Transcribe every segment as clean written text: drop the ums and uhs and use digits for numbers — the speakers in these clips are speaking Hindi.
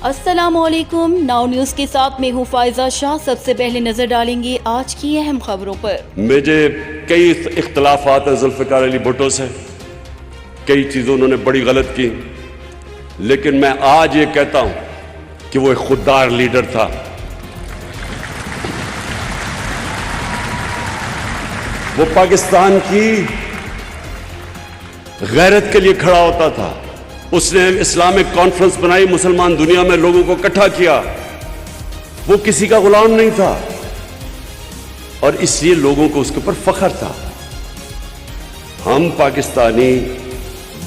अस्सलामुअलैकुम। नाउ न्यूज के साथ मैं हूँ फायजा शाह। सबसे पहले नजर डालेंगे आज की अहम खबरों पर। मुझे कई इख्तलाफात हैं जुल्फ़िकार अली भुट्टो से, कई चीज़ें उन्होंने बड़ी गलत की, लेकिन मैं आज ये कहता हूं कि वो एक खुददार लीडर था। वो पाकिस्तान की गैरत के लिए खड़ा होता था। उसने इस्लामिक कॉन्फ्रेंस बनाई, मुसलमान दुनिया में लोगों को इकट्ठा किया। वो किसी का गुलाम नहीं था और इसलिए लोगों को उसके ऊपर फख्र था। हम पाकिस्तानी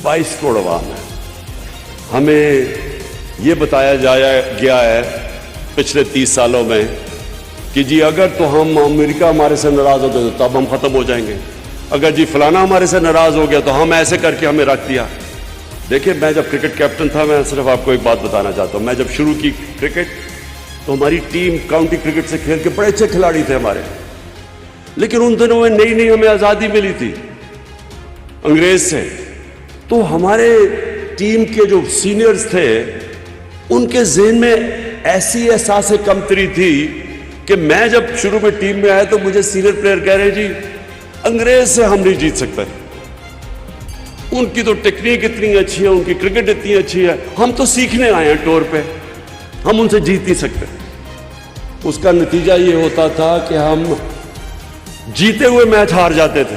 22 करोड़ अवाम हैं। हमें यह बताया गया है पिछले 30 सालों में कि जी अगर तो हम अमेरिका हमारे से नाराज हो गए तो तब हम खत्म हो जाएंगे, अगर जी फलाना हमारे से नाराज हो गया तो हम ऐसे करके हमें रख दिया। देखिए, मैं जब क्रिकेट कैप्टन था, मैं सिर्फ आपको एक बात बताना चाहता हूं। मैं जब शुरू की क्रिकेट तो हमारी टीम काउंटी क्रिकेट से खेल के बड़े अच्छे खिलाड़ी थे हमारे, लेकिन उन दिनों में नई नई हमें आज़ादी मिली थी अंग्रेज से। तो हमारे टीम के जो सीनियर्स थे उनके ज़हन में ऐसी एहसास कमतरी थी कि मैं जब शुरू में टीम में आया तो मुझे सीनियर प्लेयर कह रहे जी अंग्रेज से हम नहीं जीत सकते, उनकी तो टेक्निक इतनी अच्छी है, उनकी क्रिकेट इतनी अच्छी है, हम तो सीखने आए हैं टूर पे, हम उनसे जीत नहीं सकते। उसका नतीजा ये होता था कि हम जीते हुए मैच हार जाते थे।